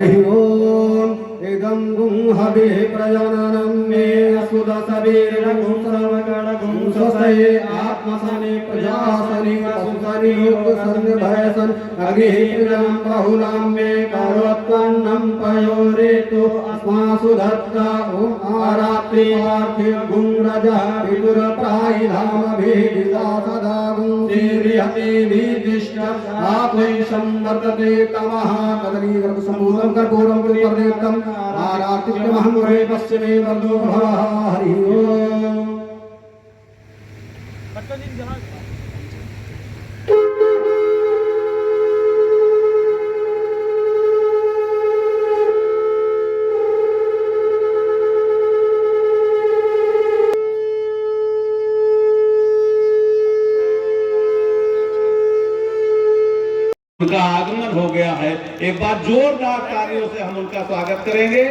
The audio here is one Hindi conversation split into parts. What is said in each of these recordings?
ओम इदं गुं हवि प्रजननं मे सुदसवीर्यं सर्वगणगुं स्वस्ते आत्मसनि प्रजासनि वसुसनि लोकसंभयसन अग्निहित्रं बहुलं मे करोत्पन्नं पयोरेतु अस्मासु दत्ता ओम आरात्रि पार्थिव गुं रजः विदुरप्रायिधामभिदिता सदा गुं श्रीहति विदिष्ट आत्मैशं वर्तते तमः कदलीवर्त समूलं कर्पूरं परिवर्तितं आरातिक्रमहं गुरे पश्चिमे वर्धो भवः हरि ओम। उनका आगमन हो गया है। एक बार जोरदार तालियों से हम उनका स्वागत करेंगे।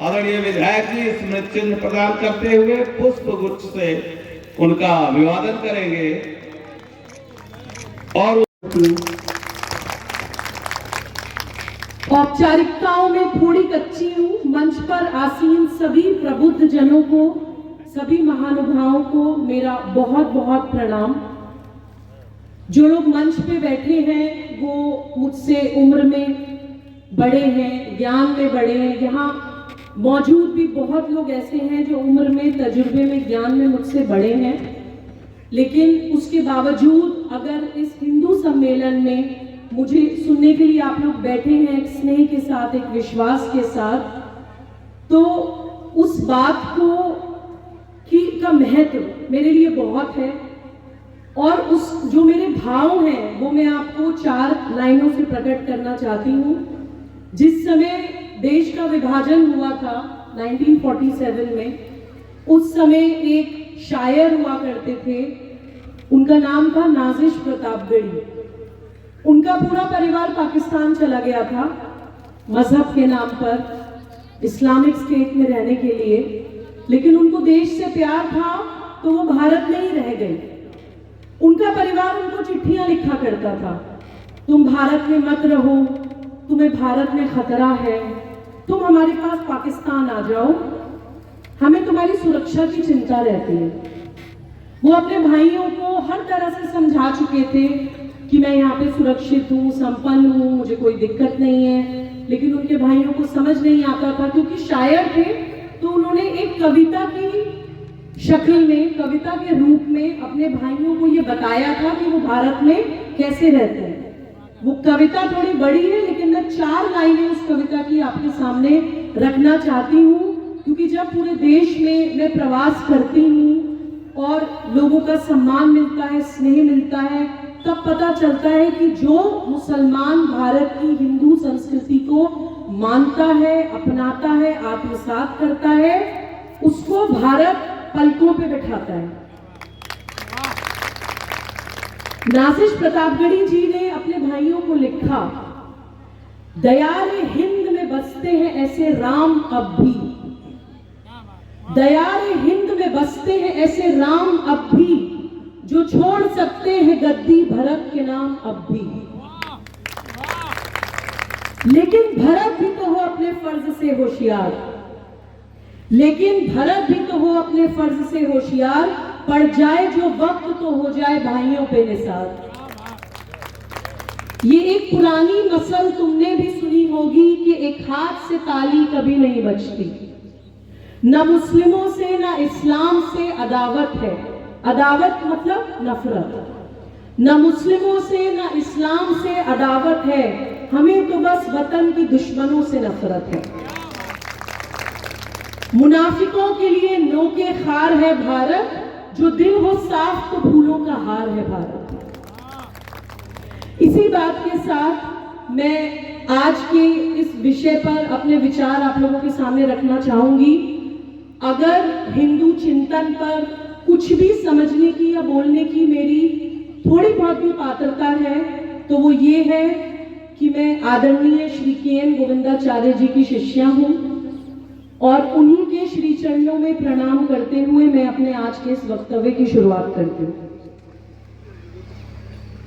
आदरणीय विधायक जी स्मृति चिन्ह प्रदान करते हुए पुष्प गुच्छ से उनका अभिवादन करेंगे। और औपचारिकताओं में थोड़ी कच्ची हूँ। मंच पर आसीन सभी प्रबुद्ध जनों को, सभी महानुभावों को मेरा बहुत बहुत प्रणाम। जो लोग मंच पे बैठे हैं वो मुझसे उम्र में बड़े हैं, ज्ञान में बड़े हैं। यहाँ मौजूद भी बहुत लोग ऐसे हैं जो उम्र में, तजुर्बे में, ज्ञान में मुझसे बड़े हैं। लेकिन उसके बावजूद अगर इस हिंदू सम्मेलन में मुझे सुनने के लिए आप लोग बैठे हैं एक स्नेह के साथ, एक विश्वास के साथ, तो उस बात को का महत्व मेरे लिए बहुत है। और उस जो मेरे भाव हैं वो मैं आपको 4 लाइनों से प्रकट करना चाहती हूँ। जिस समय देश का विभाजन हुआ था 1947 में, उस समय एक शायर हुआ करते थे, उनका नाम था नाजिश प्रतापगढ़ी। उनका पूरा परिवार पाकिस्तान चला गया था मजहब के नाम पर, इस्लामिक स्टेट में रहने के लिए। लेकिन उनको देश से प्यार था तो वो भारत में ही रह गए। उनका परिवार उनको चिट्ठियां लिखा करता था, तुम भारत में मत रहो, तुम्हें भारत में खतरा है, तुम हमारे पास पाकिस्तान आ जाओ, हमें तुम्हारी सुरक्षा की चिंता रहती है। वो अपने भाइयों को हर तरह से समझा चुके थे कि मैं यहाँ पे सुरक्षित हूँ, संपन्न हूँ, मुझे कोई दिक्कत नहीं है। लेकिन उनके भाइयों को समझ नहीं आता था, क्योंकि शायर थे तो उन्होंने एक कविता की शक्ल में, कविता के रूप में अपने भाइयों को ये बताया था कि वो भारत में कैसे रहते हैं। वो कविता थोड़ी बड़ी है, लेकिन मैं 4 लाइनें उस कविता की आपके सामने रखना चाहती हूँ। क्योंकि जब पूरे देश में मैं प्रवास करती हूँ और लोगों का सम्मान मिलता है, स्नेह मिलता है, तब पता चलता है कि जो मुसलमान भारत की हिंदू संस्कृति को मानता है, अपनाता है, आत्मसात करता है, उसको भारत पलकों पे बैठाता है। नाजिश प्रतापगढ़ी जी ने अपने भाइयों को लिखा, दयारे हिंद में बसते हैं ऐसे राम अब भी, दयारे हिंद में बसते हैं ऐसे राम अब भी, जो छोड़ सकते हैं गद्दी भरत के नाम अब भी। लेकिन भरत भी तो हो अपने फर्ज से होशियार, लेकिन भरत भी तो हो अपने फर्ज से होशियार, पड़ जाए जो वक्त तो हो जाए भाइयों पे निसार। ये एक पुरानी मसल तुमने भी सुनी होगी कि एक हाथ से ताली कभी नहीं बजती। न मुस्लिमों से न इस्लाम से अदावत है, अदावत मतलब नफरत। न मुस्लिमों से न इस्लाम से अदावत है, हमें तो बस वतन के दुश्मनों से नफरत है। मुनाफिकों के लिए नो के खार है भारत, जो दिल हो साफ तो भूलों का हार है भारत। इसी बात के साथ मैं आज के इस विषय पर अपने विचार आप लोगों के सामने रखना चाहूंगी। अगर हिंदू चिंतन पर कुछ भी समझने की या बोलने की मेरी थोड़ी बहुत भी पात्रता है तो वो ये है कि मैं आदरणीय श्री के.एन. गोविंदाचार्य जी की शिष्या हूँ और उन्हीं के श्री चरणों में प्रणाम करते हुए मैं अपने आज के इस वक्तव्य की शुरुआत करती हूँ।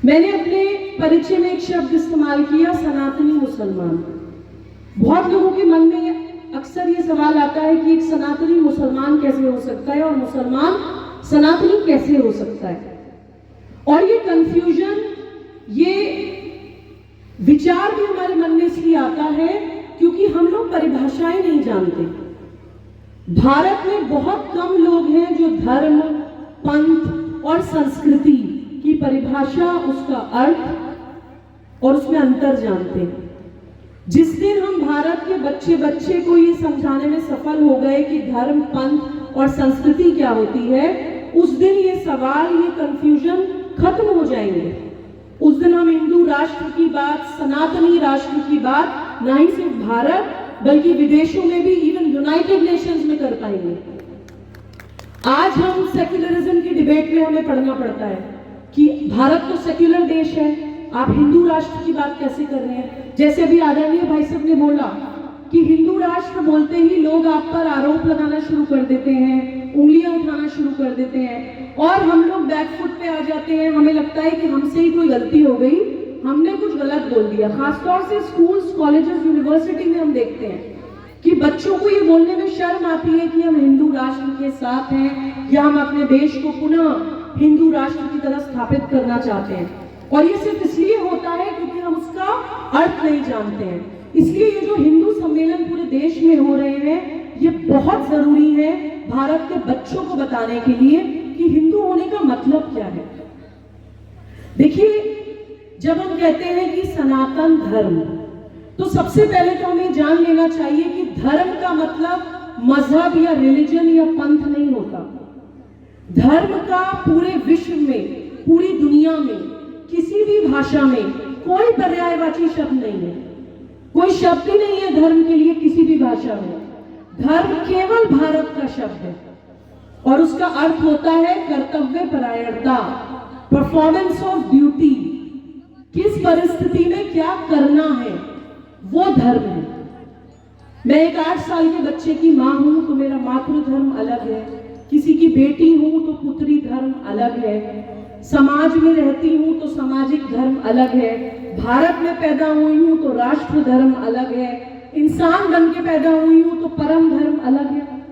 मैंने अपने परिचय में एक शब्द इस्तेमाल किया, सनातनी मुसलमान। बहुत लोगों के मन में अक्सर ये सवाल आता है कि एक सनातनी मुसलमान कैसे हो सकता है और मुसलमान सनातनी कैसे हो सकता है। और ये कंफ्यूजन, ये विचार भी हमारे मन में इसलिए आता है क्योंकि हम लोग परिभाषाएं नहीं जानते। भारत में बहुत कम लोग हैं जो धर्म, पंथ और संस्कृति की परिभाषा, उसका अर्थ और उसमें अंतर जानते हैं। जिस दिन हम भारत के बच्चे को ये समझाने में सफल हो गए कि धर्म, पंथ और संस्कृति क्या होती है, उस दिन ये सवाल, ये कंफ्यूजन खत्म हो जाएंगे। उस दिन हम हिंदू राष्ट्र की बात, सनातनी राष्ट्र की बात ना ही सिर्फ भारत बल्कि विदेशों में भी, इवन यूनाइटेड नेशंस में कर पाएंगे। आज हम सेक्युलरिज्म की डिबेट में हमें पढ़ना पड़ता है कि भारत तो सेक्युलर देश है, आप हिंदू राष्ट्र की बात कैसे कर रहे हैं। जैसे अभी आदरणीय भाई साहब ने बोला कि हिंदू राष्ट्र बोलते ही लोग आप पर आरोप लगाना शुरू कर देते हैं, उंगलियां उठाना शुरू कर देते हैं और हम लोग बैकफुट पे आ जाते हैं। हमें लगता है कि हमसे ही कोई गलती हो गई, हमने कुछ गलत बोल दिया। खासतौर से स्कूल्स, कॉलेजेस, यूनिवर्सिटी में हम देखते हैं कि बच्चों को ये बोलने में शर्म आती है कि हम हिंदू राष्ट्र के साथ हैं या हम अपने देश को पुनः हिंदू राष्ट्र की तरह स्थापित करना चाहते हैं। और ये सिर्फ इसलिए होता है क्योंकि हम उसका अर्थ नहीं जानते हैं। इसलिए ये जो हिंदू सम्मेलन पूरे देश में हो रहे हैं, ये बहुत जरूरी है भारत के बच्चों को बताने के लिए कि हिंदू होने का मतलब क्या है। देखिए, जब हम कहते हैं कि सनातन धर्म, तो सबसे पहले तो हमें जान लेना चाहिए कि धर्म का मतलब मजहब या रिलीजन या पंथ नहीं होता। धर्म का पूरे विश्व में, पूरी दुनिया में, किसी भी भाषा में कोई पर्यायवाची शब्द नहीं है, कोई शब्द ही नहीं है धर्म के लिए किसी भी भाषा में। धर्म केवल भारत का शब्द है और उसका अर्थ होता है कर्तव्य परायणता, परफॉर्मेंस ऑफ ड्यूटी। किस परिस्थिति में क्या करना है, वो धर्म है। मैं एक 8 साल के बच्चे की माँ हूं तो मेरा मातृ धर्म अलग है, किसी की बेटी हूं तो पुत्री धर्म अलग है, समाज में रहती हूं तो सामाजिक धर्म अलग है, भारत में पैदा हुई हूं तो राष्ट्र धर्म अलग है, इंसान बन के पैदा हुई हूं तो परम धर्म अलग है।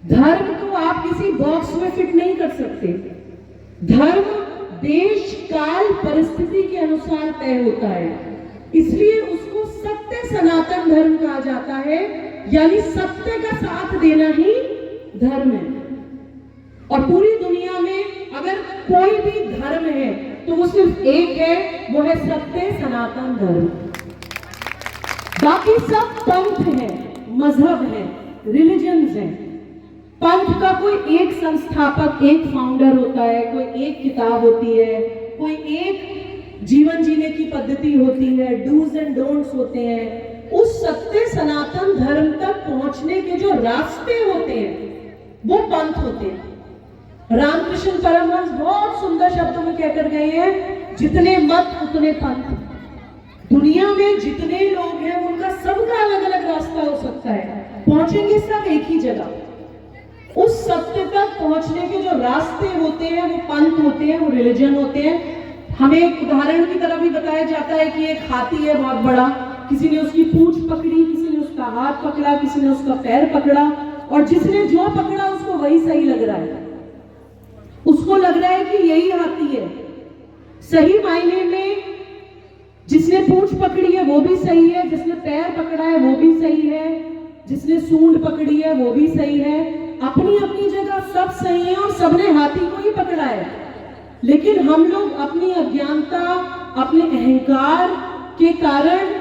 धर्म को आप किसी बॉक्स में फिट नहीं कर सकते। धर्म देश, काल, परिस्थिति के अनुसार तय होता है। इसलिए उसको सत्य सनातन धर्म कहा जाता है, यानी सत्य का साथ देना ही धर्म है। और पूरी दुनिया में अगर कोई भी धर्म है तो वो सिर्फ एक है, वो है सत्य सनातन धर्म। बाकी सब पंथ है, मजहब है, रिलीजन्स है। पंथ का कोई एक संस्थापक, एक फाउंडर होता है, कोई एक किताब होती है, कोई एक जीवन जीने की पद्धति होती है, डूज एंड डोंट्स होते हैं। उस सत्य सनातन धर्म तक पहुंचने के जो रास्ते होते हैं वो पंथ होते हैं। रामकृष्ण परमहंस बहुत सुंदर शब्दों में कहकर गए हैं, जितने मत उतने पंथ। दुनिया में जितने लोग हैं उनका सबका अलग अलग रास्ता हो सकता है, पहुंचेंगे सब एक ही जगह। उस सत्य तक पहुंचने के जो रास्ते होते हैं वो पंथ होते हैं, वो रिलीजन होते हैं। हमें एक उदाहरण की तरह भी बताया जाता है कि एक हाथी है बहुत बड़ा, किसी ने उसकी पूंछ पकड़ी, किसी ने उसका हाथ पकड़ा, किसी ने उसका पैर पकड़ा, और जिसने जो पकड़ा उसको वही सही लग रहा है। उसको लग रहा है कि यही हाथी है। सही मायने में जिसने पूंछ पकड़ी है वो भी सही है, जिसने पैर पकड़ा है वो भी सही है, जिसने सूंड पकड़ी है वो भी सही है। अपनी अपनी जगह सब सही है और सबने हाथी को ही पकड़ा है। लेकिन हम लोग अपनी अज्ञानता, अपने अहंकार के कारण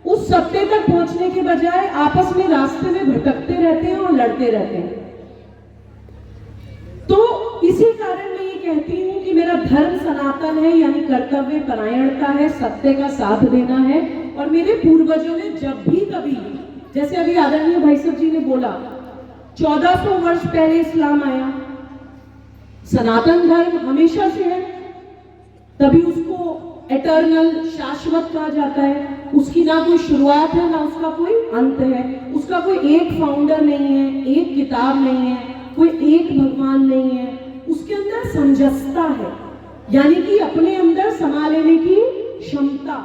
उस सत्य तक पहुंचने के बजाय आपस में रास्ते में भटकते रहते हैं और लड़ते रहते हैं। तो इसी कारण मैं ये कहती हूं कि मेरा धर्म सनातन है, यानी कर्तव्य परायणता है, सत्य का साथ देना है। और मेरे पूर्वजों ने जब भी कभी, जैसे अभी आदरणीय भाई साहब जी ने बोला, 1400 वर्ष पहले इस्लाम आया, सनातन धर्म हमेशा से है, तभी उसको एटर्नल, शाश्वत कहा जाता है। उसकी ना कोई शुरुआत है ना उसका कोई अंत है, उसका कोई एक फाउंडर नहीं है, एक किताब नहीं है, कोई एक भगवान नहीं है। उसके अंदर समंजसता है, यानी कि अपने अंदर समा लेने की क्षमता।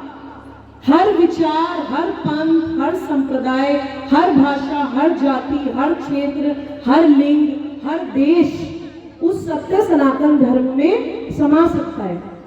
हर विचार, हर पंथ, हर संप्रदाय, हर भाषा, हर जाति, हर क्षेत्र, हर लिंग, हर देश उस सत्य सनातन धर्म में समा सकता है।